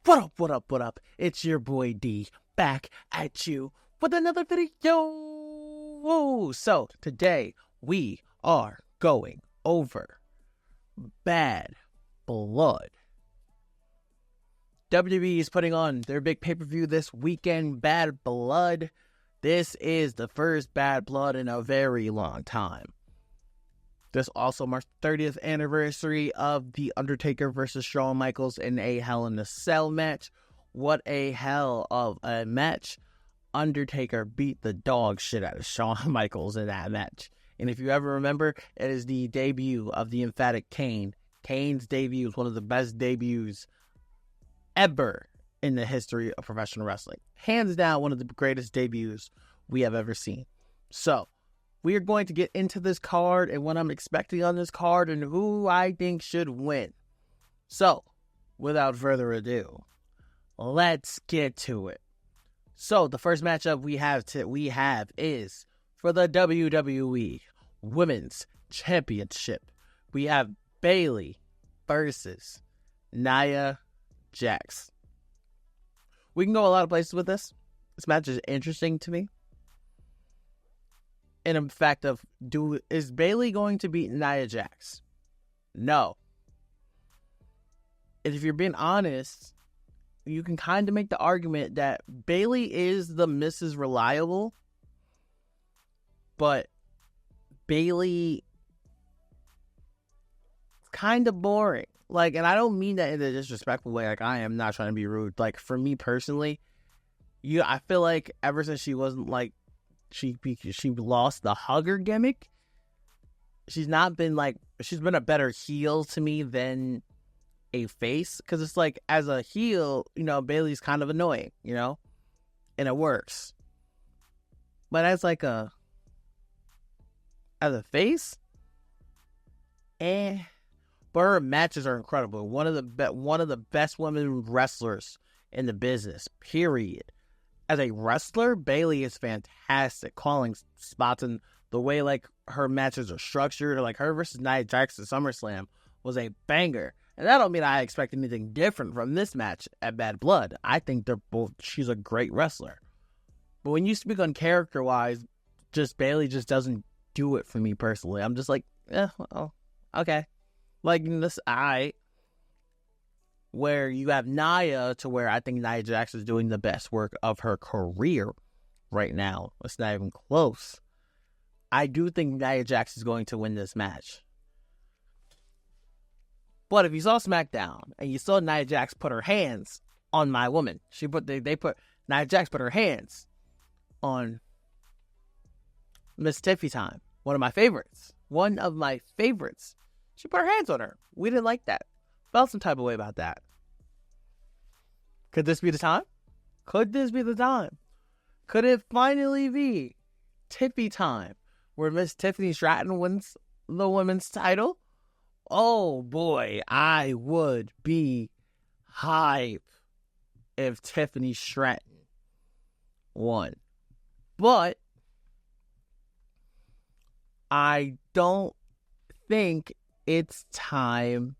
What up, what up, what up? It's your boy D back at you with another video. So today we are going over Bad Blood. WWE is putting on their big pay-per-view this weekend, Bad Blood. This is the first Bad Blood in a very long time. This also marks the 30th anniversary of The Undertaker versus Shawn Michaels in a Hell in a Cell match. What a hell of a match. Undertaker beat the dog shit out of Shawn Michaels in that match. And if you ever remember, it is the debut of the emphatic Kane. Kane's debut is one of the best debuts ever in the history of professional wrestling. Hands down, one of the greatest debuts we have ever seen. So, we are going to get into this card and what I'm expecting on this card and who I think should win. So, without further ado, let's get to it. So, the first matchup we have is for the WWE Women's Championship. We have Bayley versus Nia Jax. We can go a lot of places with this. This match is interesting to me. In the fact of, is Bayley going to beat Nia Jax? No. And if you're being honest, you can kind of make the argument that Bayley is the Mrs. Reliable, but Bayley is kind of boring. Like, and I don't mean that in a disrespectful way. Like, I am not trying to be rude. Like, for me personally, I feel like ever since she wasn't like, she lost the hugger gimmick, she's been a better heel to me than a face. Because it's like, as a heel, Bayley's kind of annoying, and it works. But as a face, but her matches are incredible. One of the best women wrestlers in the business, period. As a wrestler, Bayley is fantastic, calling spots, and the way her matches are structured, her versus Nia Jax at SummerSlam was a banger. And that don't mean I expect anything different from this match at Bad Blood. I think she's a great wrestler. But when you speak on character-wise, Bayley just doesn't do it for me personally. I'm just like, okay. This, where you have Nia to where I think Nia Jax is doing the best work of her career right now. It's not even close. I do think Nia Jax is going to win this match. But if you saw SmackDown and you saw Nia Jax put her hands on my woman, Nia Jax put her hands on Miss Tiffy Time, one of my favorites. She put her hands on her. We didn't like that. Felt some type of way about that. Could this be the time? Could it finally be Tiffy Time, where Miss Tiffany Stratton wins the women's title? Oh boy, I would be hype if Tiffany Stratton won. But I don't think it's time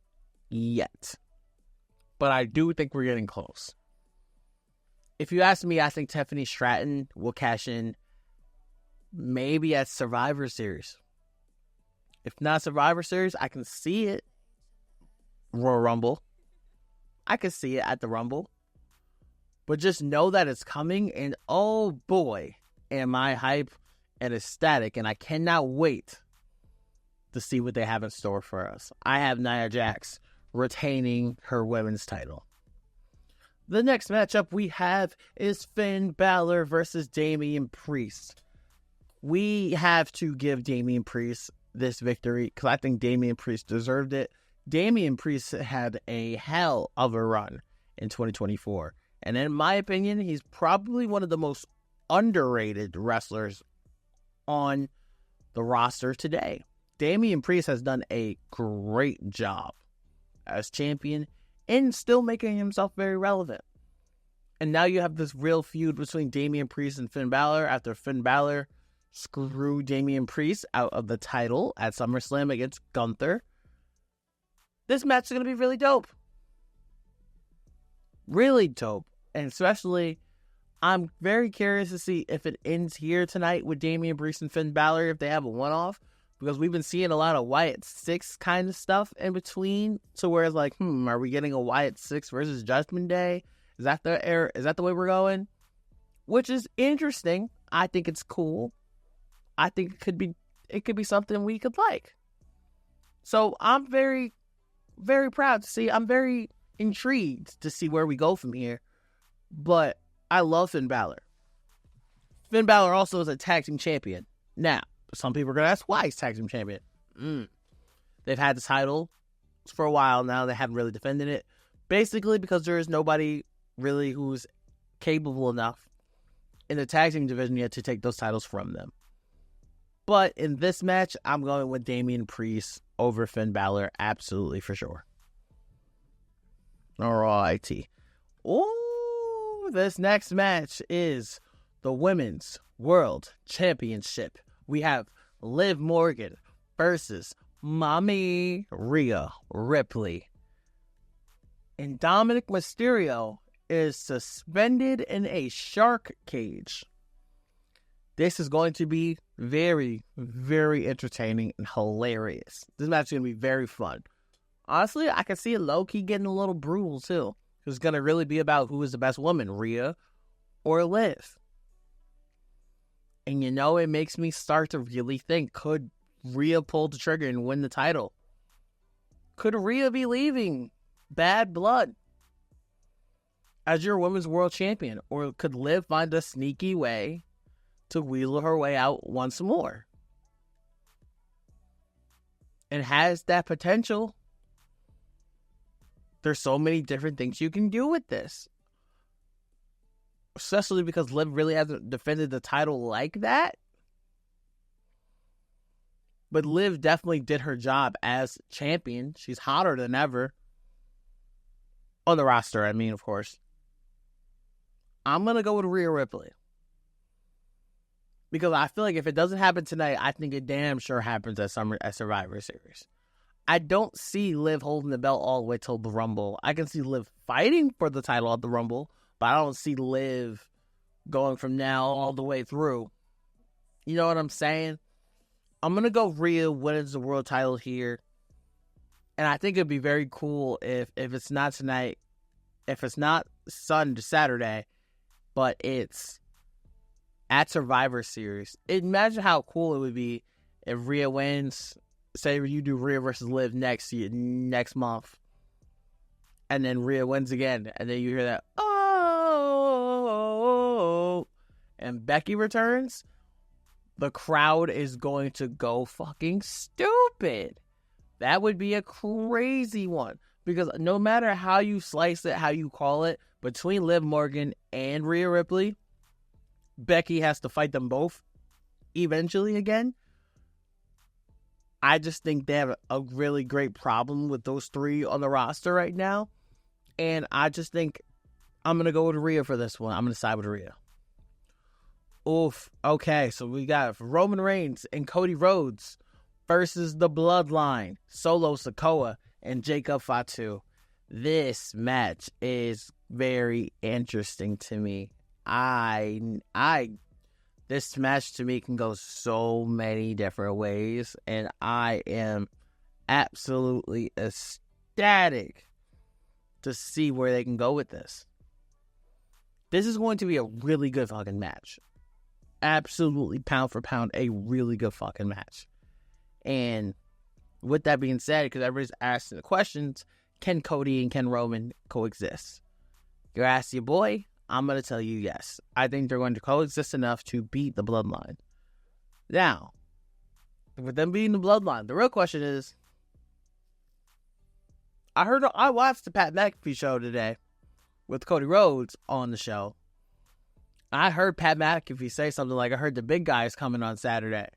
yet. But I do think we're getting close. If you ask me, I think Tiffany Stratton will cash in maybe at Survivor Series. If not Survivor Series, I can see it Royal Rumble. I can see it at the Rumble. But just know that it's coming, and oh boy, am I hype and ecstatic, and I cannot wait to see what they have in store for us. I have Nia Jax retaining her women's title. The next matchup we have is Finn Balor versus Damian Priest. We have to give Damian Priest this victory because I think Damian Priest deserved it. Damian Priest had a hell of a run in 2024. And in my opinion, he's probably one of the most underrated wrestlers on the roster today. Damian Priest has done a great job as champion and still making himself very relevant. And now you have this real feud between Damian Priest and Finn Balor after Finn Balor screwed Damian Priest out of the title at SummerSlam against Gunther. This match is going to be really dope. Really dope. And especially, I'm very curious to see if it ends here tonight with Damian Priest and Finn Balor, if they have a one-off. Because we've been seeing a lot of Wyatt 6 kind of stuff in between. So where it's like, are we getting a Wyatt 6 versus Judgment Day? Is that the way we're going? Which is interesting. I think it's cool. I think it could be something we could like. So I'm very, very proud to see. I'm very intrigued to see where we go from here. But I love Finn Balor. Finn Balor also is a tag team champion. Now, some people are going to ask why he's tag team champion. They've had the title for a while now. They haven't really defended it. Basically because there is nobody really who's capable enough in the tag team division yet to take those titles from them. But in this match, I'm going with Damian Priest over Finn Balor, absolutely for sure. Alrighty. Ooh, this next match is the Women's World Championship. We have Liv Morgan versus Mommy Rhea Ripley. And Dominic Mysterio is suspended in a shark cage. This is going to be very, very entertaining and hilarious. This match is going to be very fun. Honestly, I can see it low-key getting a little brutal, too. It's going to really be about who is the best woman, Rhea or Liv. And it makes me start to really think, could Rhea pull the trigger and win the title? Could Rhea be leaving Bad Blood as your Women's World Champion? Or could Liv find a sneaky way to wheedle her way out once more? And has that potential. There's so many different things you can do with this. Especially because Liv really hasn't defended the title like that. But Liv definitely did her job as champion. She's hotter than ever. On the roster, of course. I'm going to go with Rhea Ripley. Because I feel like if it doesn't happen tonight, I think it damn sure happens at Survivor Series. I don't see Liv holding the belt all the way till the Rumble. I can see Liv fighting for the title at the Rumble, but I don't see Liv going from now all the way through. You know what I'm saying? I'm going to go Rhea wins the world title here. And I think it'd be very cool if it's not tonight, if it's not Saturday, but it's at Survivor Series. Imagine how cool it would be if Rhea wins. Say you do Rhea versus Liv next month, and then Rhea wins again, and then you hear that oh, and Becky returns. The crowd is going to go fucking stupid. That would be a crazy one, because no matter how you slice it, how you call it, between Liv Morgan and Rhea Ripley, Becky has to fight them both eventually again. I just think they have a really great problem with those three on the roster right now. And I just think I'm going to go with Rhea for this one. I'm going to side with Rhea. Oof. Okay, so we got Roman Reigns and Cody Rhodes versus the Bloodline, Solo Sikoa and Jacob Fatu. This match is very interesting to me. This match to me can go so many different ways, and I am absolutely ecstatic to see where they can go with this. This is going to be a really good fucking match. Absolutely, pound for pound, a really good fucking match. And with that being said, because everybody's asking the questions, can Cody and can Roman coexist? You ask your boy, I'm going to tell you yes. I think they're going to coexist enough to beat the Bloodline. Now, with them beating the Bloodline, the real question is, I watched the Pat McAfee show today with Cody Rhodes on the show. I heard Pat McAfee say something like, I heard the big guys coming on Saturday.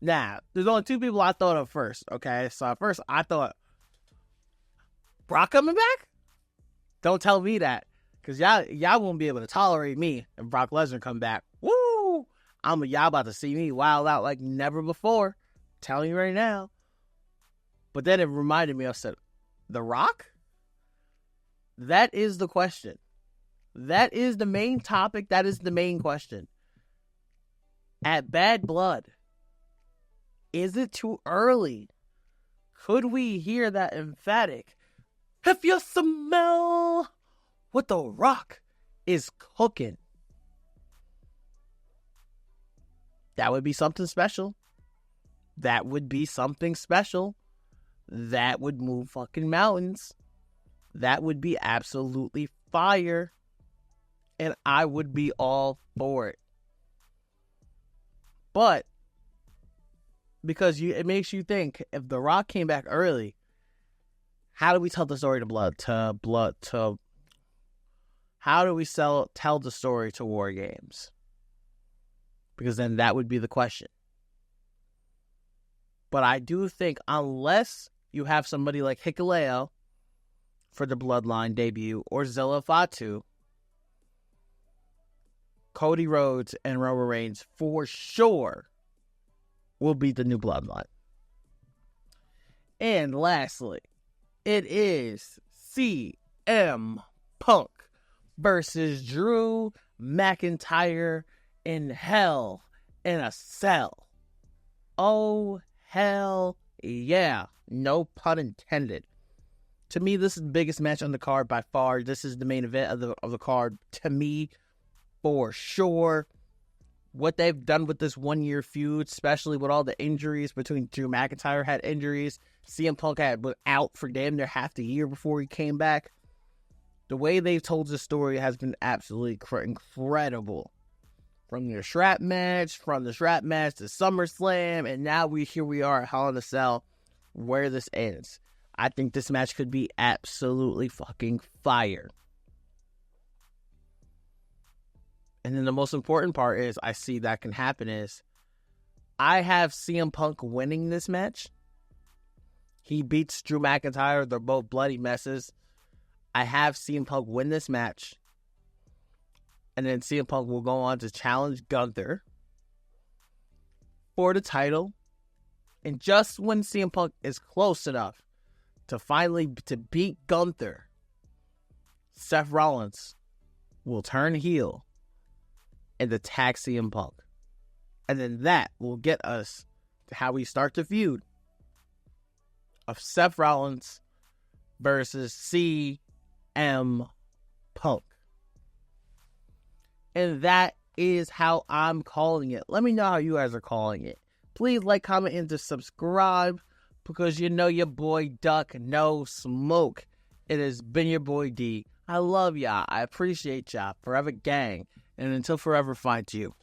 Now, there's only two people I thought of first, okay? So at first, I thought, Brock coming back? Don't tell me that. Because y'all won't be able to tolerate me if Brock Lesnar come back. Woo! Y'all about to see me wild out like never before. Telling you right now. But then it reminded me, I said, The Rock? That is the question. That is the main topic. That is the main question. At Bad Blood, is it too early? Could we hear that emphatic, if you smell what The Rock is cooking? That would be something special. That would be something special. That would move fucking mountains. That would be absolutely fire. And I would be all for it. But because it makes you think, if The Rock came back early, how do we tell the story how do we tell the story to War Games? Because then that would be the question. But I do think, unless you have somebody like Hikuleo for the Bloodline debut, or Zilla Fatu, Cody Rhodes and Roman Reigns for sure will be the new Bloodline. And lastly, it is CM Punk versus Drew McIntyre in Hell in a Cell. Oh, hell yeah. No pun intended. To me, this is the biggest match on the card by far. This is the main event of the card. To me, for sure. What they've done with this 1-year feud, especially with all the injuries between Drew McIntyre had injuries, CM Punk had been out for damn near half the year before he came back. The way they've told this story has been absolutely incredible. From the strap match to SummerSlam, and now here we are at Hell in a Cell, where this ends. I think this match could be absolutely fucking fire. And then the most important part is, I see that can happen is, I have CM Punk winning this match. He beats Drew McIntyre. They're both bloody messes. I have CM Punk win this match. And then CM Punk will go on to challenge Gunther for the title. And just when CM Punk is close enough to finally beat Gunther, Seth Rollins will turn heel and attack CM Punk. And then that will get us to how we start the feud of Seth Rollins versus CM Punk. And that is how I'm calling it. Let me know how you guys are calling it. Please like, comment, and subscribe, because you know your boy Duck no smoke. It has been your boy D. I love y'all. I appreciate y'all. Forever gang. And until forever finds you.